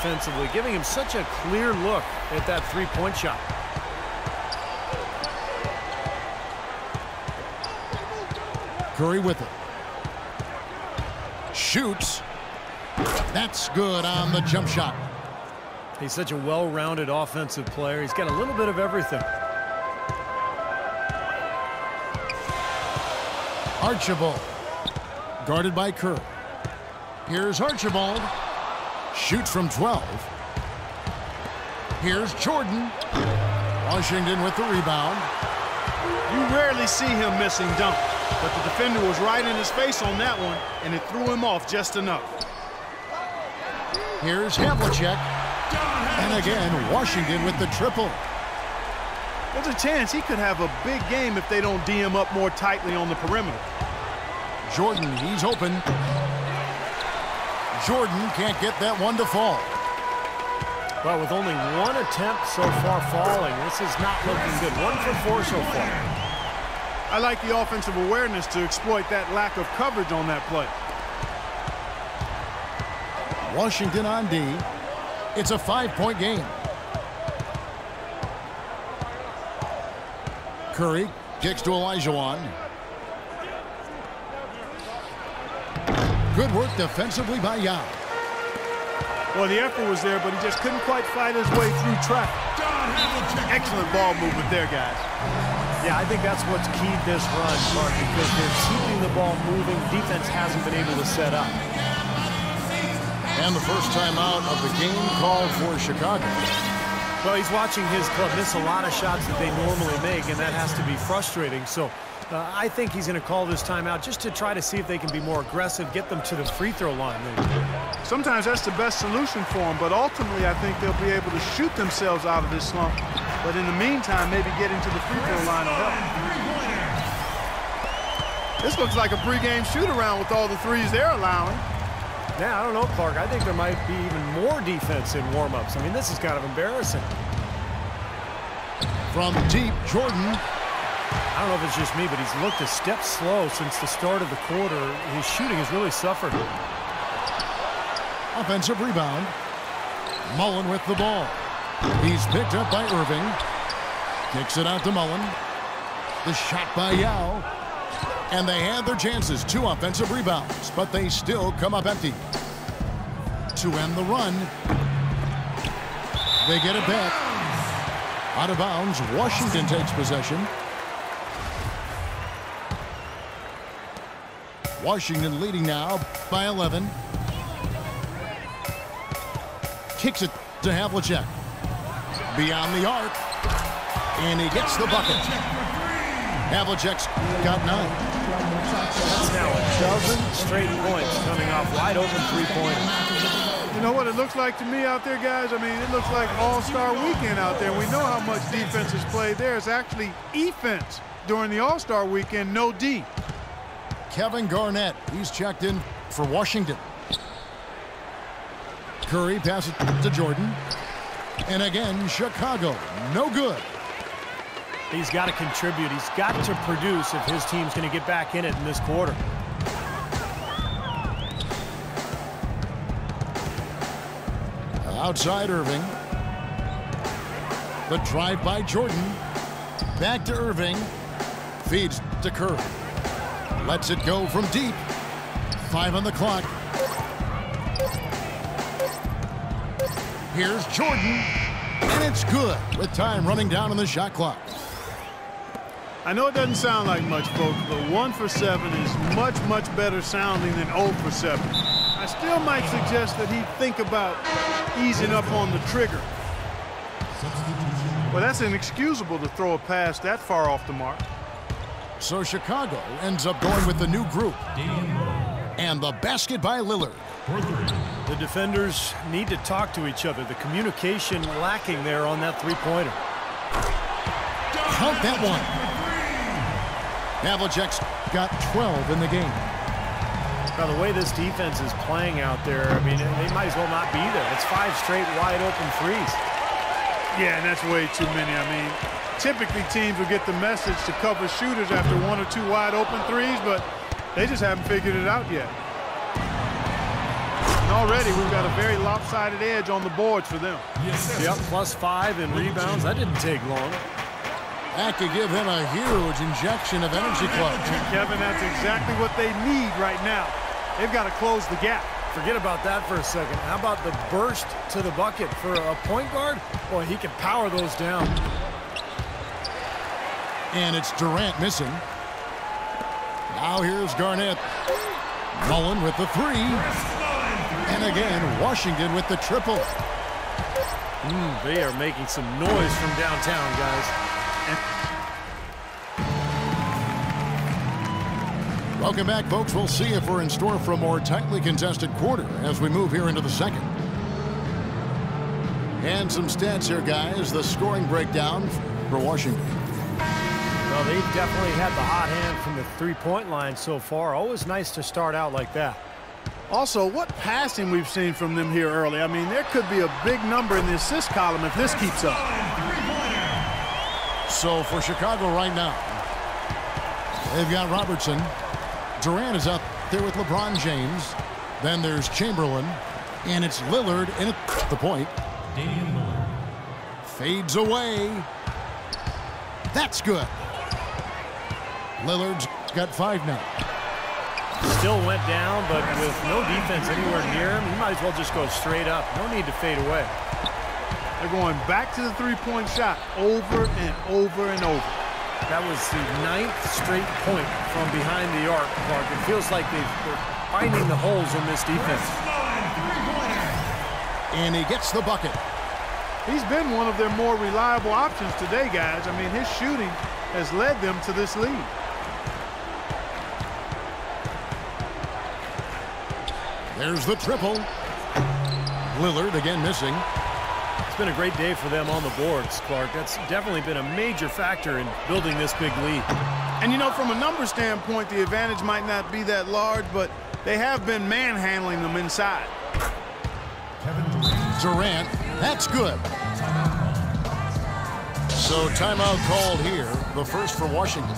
defensively, giving him such a clear look at that three-point shot. Curry with it. Shoots. That's good on the jump shot. He's such a well-rounded offensive player. He's got a little bit of everything. Archibald. Guarded by Curry. Here's Archibald. Shoots from 12. Here's Jordan. Washington with the rebound. You rarely see him missing dunks, but the defender was right in his face on that one, and it threw him off just enough. Here's Havlicek. And again, Washington with the triple. There's a chance he could have a big game if they don't D him up more tightly on the perimeter. Jordan, he's open. Jordan can't get that one to fall. Well, with only one attempt so far falling, this is not looking good. 1 for 4 so far. I like the offensive awareness to exploit that lack of coverage on that play. Washington on D. It's a 5-point game. Curry kicks to Olajuwon. Good work defensively by Yao. Well, the effort was there, but he just couldn't quite fight his way through traffic. Excellent ball movement there, guys. Yeah, I think that's what's keyed this run, Mark, because they're keeping the ball moving. Defense hasn't been able to set up. And the first time out of the game called for Chicago. Well, he's watching his club miss a lot of shots that they normally make, and that has to be frustrating. So I think he's going to call this timeout just to try to see if they can be more aggressive, get them to the free throw line. Sometimes that's the best solution for them, but ultimately I think they'll be able to shoot themselves out of this slump. But in the meantime, maybe getting to the free throw line will help. This looks like a pregame shoot-around with all the threes they're allowing. Yeah, I don't know, Clark. I think there might be even more defense in warm-ups. I mean, this is kind of embarrassing. From deep, Jordan. I don't know if it's just me, but he's looked a step slow since the start of the quarter. His shooting has really suffered. Offensive rebound. Mullen with the ball. He's picked up by Irving. Kicks it out to Mullen. The shot by Yao. And they had their chances. 2 offensive rebounds, but they still come up empty. To end the run. They get it back. Out of bounds, Washington takes possession. Washington leading now by 11. Kicks it to Havlicek. Beyond the arc. And he gets the bucket. Havlicek's got 9. That's now a dozen straight points coming off wide open three-pointers. You know what it looks like to me out there, guys? I mean, it looks like All-Star Weekend out there. We know how much defense is played there. It's actually offense during the All-Star Weekend, no D. Kevin Garnett, he's checked in for Washington. Curry passes to Jordan. And again, Chicago, no good. He's got to contribute. He's got to produce if his team's going to get back in it in this quarter. Outside Irving. The drive by Jordan. Back to Irving. Feeds to Curry. Lets it go from deep. 5 on the clock. Here's Jordan. And it's good with time running down on the shot clock. I know it doesn't sound like much, folks, but 1 for 7 is much, much better sounding than 0 for 7. I still might suggest that he think about easing up on the trigger. Well, that's inexcusable to throw a pass that far off the mark. So Chicago ends up going with the new group. And the basket by Lillard. The defenders need to talk to each other. The communication lacking there on that three-pointer. Count that one. Havlicek's got 12 in the game. Now, the way this defense is playing out there, I mean, they might as well not be there. It's 5 straight wide-open threes. Yeah, and that's way too many. I mean, typically teams will get the message to cover shooters after 1 or 2 wide-open threes, but they just haven't figured it out yet. And already we've got a very lopsided edge on the boards for them. Yep, +5 in rebounds. That didn't take long. That could give him a huge injection of energy, Clark. Kevin, that's exactly what they need right now. They've got to close the gap. Forget about that for a second. How about the burst to the bucket for a point guard? Boy, he can power those down. And it's Durant missing. Now here's Garnett. Mullen with the three. And again, Washington with the triple. They are making some noise from downtown, guys. Welcome back, folks. We'll see if we're in store for a more tightly contested quarter as we move here into the second. And some stats here, guys. The scoring breakdown for Washington. Well, they've definitely had the hot hand from the three-point line so far. Always nice to start out like that. Also, what passing we've seen from them here early. I mean, there could be a big number in the assist column if this keeps up. So for Chicago right now, they've got Robertson. Durant is out there with LeBron James. Then there's Chamberlain. And it's Lillard in at the point. Fades away. That's good. Lillard's got 5 now. Still went down, but with no defense anywhere near him, he might as well just go straight up. No need to fade away. They're going back to the three-point shot over and over and over. That was the 9th straight point from behind the arc, Clark. It feels like they're finding the holes in this defense. And he gets the bucket. He's been one of their more reliable options today, guys. I mean, his shooting has led them to this lead. There's the triple. Lillard again missing. It's been a great day for them on the boards, Clark. That's definitely been a major factor in building this big lead. And, you know, from a number standpoint, the advantage might not be that large, but they have been manhandling them inside. Durant, that's good. So timeout called here, the first for Washington.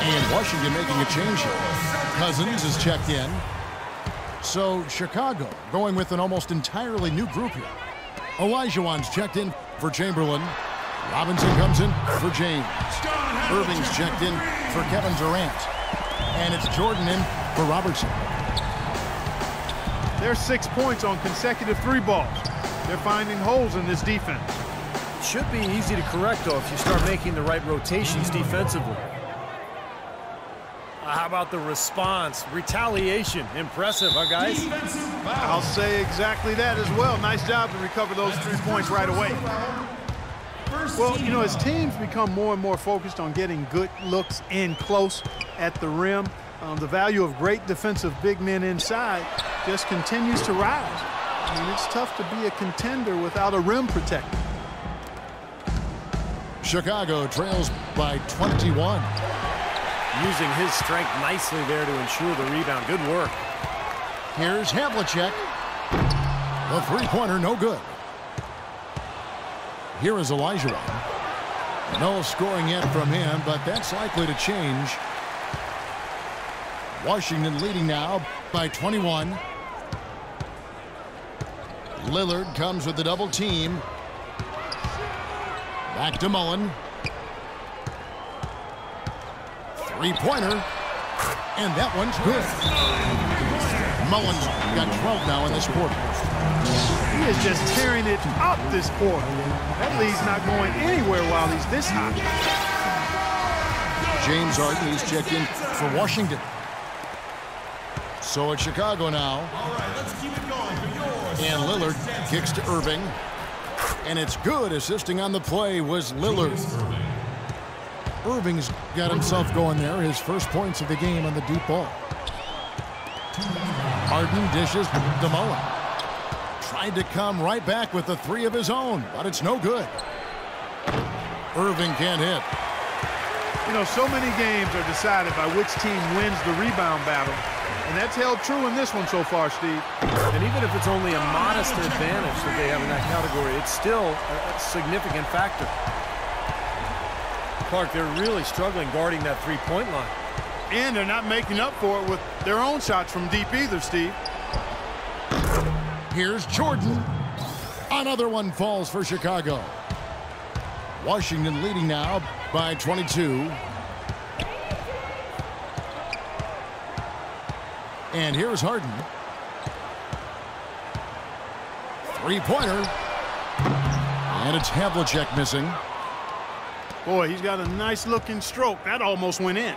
And Washington making a change here. Cousins is checked in. So Chicago going with an almost entirely new group here. Olajuwon's checked in for Chamberlain. Robinson comes in for James. Irving's checked in for Kevin Durant. And it's Jordan in for Robertson. There's 6 points on consecutive 3 balls. They're finding holes in this defense. Should be easy to correct, though, if you start making the right rotations defensively. How about the response? Retaliation. Impressive, huh, guys? I'll say exactly that as well. Nice job to recover those 3 points right away. Well, you know, as teams become more and more focused on getting good looks in close at the rim, the value of great defensive big men inside just continues to rise. I mean, it's tough to be a contender without a rim protector. Chicago trails by 21. Using his strength nicely there to ensure the rebound. Good work. Here's Havlicek. The three-pointer, no good. Here is Olajuwon. No scoring yet from him, but that's likely to change. Washington leading now by 21. Lillard comes with the double team. Back to Mullen. Three-pointer, and that one's good. Mullen's got 12 now in this quarter. He is just tearing it up this quarter. That lead's not going anywhere while he's this hot. James Harden, he's checked in for Washington. So it's Chicago now. All right, let's keep it going. And Lillard kicks to Irving. And it's good. Assisting on the play was Lillard. Irving's got himself going there. His first points of the game on the deep ball. Harden dishes to Mullen. Tried to come right back with the 3 of his own, but it's no good. Irving can't hit. You know, so many games are decided by which team wins the rebound battle. And that's held true in this one so far, Steve. And even if it's only a modest advantage that they have in that category, it's still a significant factor. Clark, they're really struggling guarding that three-point line. And they're not making up for it with their own shots from deep either, Steve. Here's Jordan. Another one falls for Chicago. Washington leading now by 22. And here's Harden. Three-pointer. And it's Havlicek missing. Boy, he's got a nice-looking stroke. That almost went in.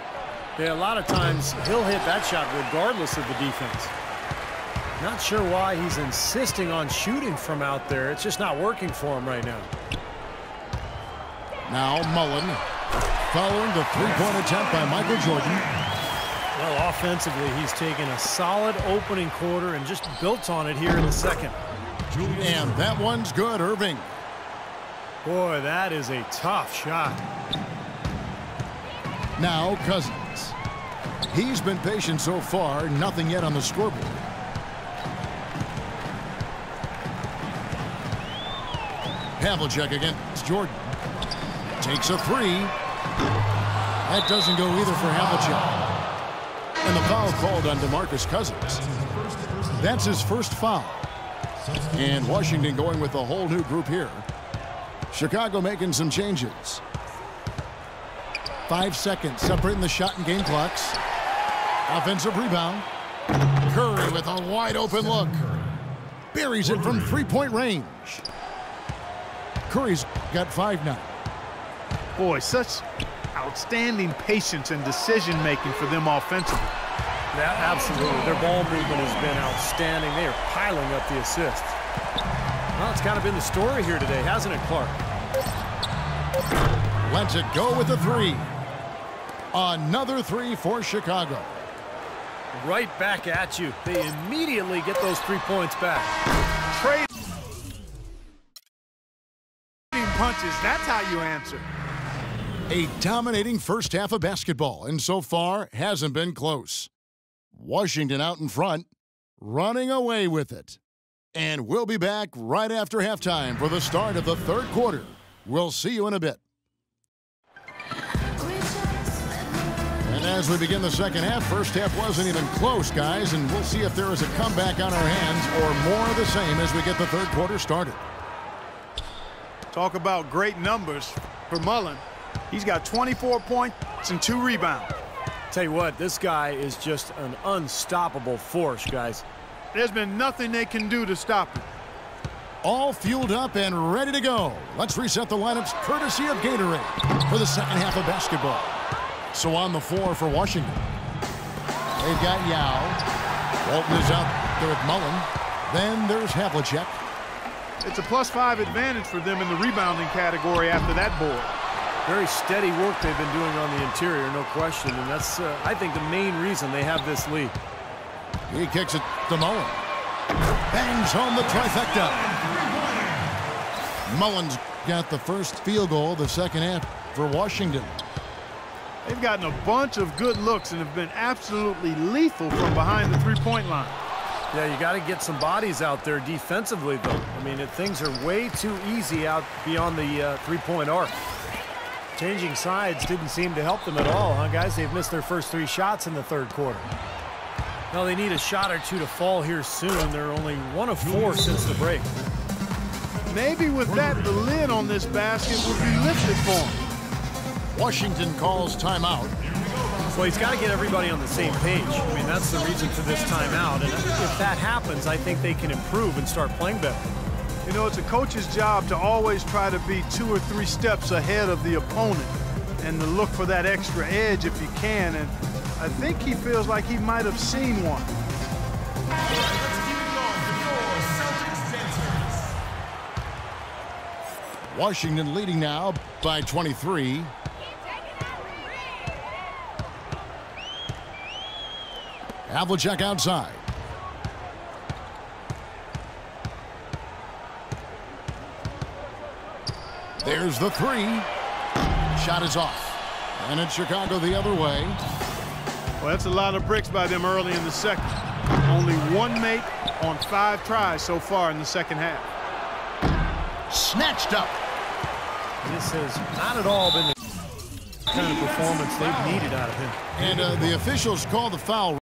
Yeah, a lot of times he'll hit that shot regardless of the defense. Not sure why he's insisting on shooting from out there. It's just not working for him right now. Now Mullen following the three-point attempt by Michael Jordan. Well, offensively, he's taken a solid opening quarter and just built on it here in the second. And that one's good, Irving. Boy, that is a tough shot. Now Cousins. He's been patient so far, nothing yet on the scoreboard. Havlicek against Jordan. Takes a three. That doesn't go either for Havlicek. And the foul called on DeMarcus Cousins. That's his first foul. And Washington going with a whole new group here. Chicago making some changes. 5 seconds separating the shot and game clocks. Offensive rebound. Curry with a wide open look. Buries it from three-point range. Curry's got 5 now. Boy, such outstanding patience and decision-making for them offensively. Yeah, absolutely. Their ball movement has been outstanding. They are piling up the assists. Well, it's kind of been the story here today, hasn't it, Clark? Lets it go with a three. Another three for Chicago. Right back at you. They immediately get those 3 points back. Trading punches, that's how you answer. A dominating first half of basketball, and so far hasn't been close. Washington out in front, running away with it. And we'll be back right after halftime for the start of the third quarter. We'll see you in a bit. And as we begin the second half, first half wasn't even close, guys, and we'll see if there is a comeback on our hands or more of the same as we get the third quarter started. Talk about great numbers for Mullen. He's got 24 points and 2 rebounds. Tell you what, this guy is just an unstoppable force, guys. There's been nothing they can do to stop him. All fueled up and ready to go. Let's reset the lineups courtesy of Greatoverd for the second half of basketball. So on the floor for Washington, they've got Yao. Walton is out there with Mullen. Then there's Havlicek. It's a +5 advantage for them in the rebounding category after that board. Very steady work they've been doing on the interior, no question. And that's, I think, the main reason they have this lead. He kicks it to Mullen. Bangs home the trifecta. Mullen's got the first field goal of the second half for Washington. They've gotten a bunch of good looks and have been absolutely lethal from behind the three-point line. Yeah, you got to get some bodies out there defensively, though. I mean, things are way too easy out beyond the three-point arc. Changing sides didn't seem to help them at all, huh, guys? They've missed their first 3 shots in the third quarter. Now they need a shot or two to fall here soon. They're only 1 of 4 since the break. Maybe with that, the lid on this basket would be lifted for him. Washington calls timeout. Well, he's got to get everybody on the same page. I mean, that's the reason for this timeout. And if that happens, I think they can improve and start playing better. You know, it's a coach's job to always try to be 2 or 3 steps ahead of the opponent and to look for that extra edge if you can. And I think he feels like he might have seen one. Washington leading now by 23. Havlicek outside. There's the 3. Shot is off. And it's Chicago the other way. Well, that's a lot of bricks by them early in the second. Only 1 make on 5 tries so far in the second half. Snatched up. This has not at all been kind of performance they've needed out of him. And the officials call the foul.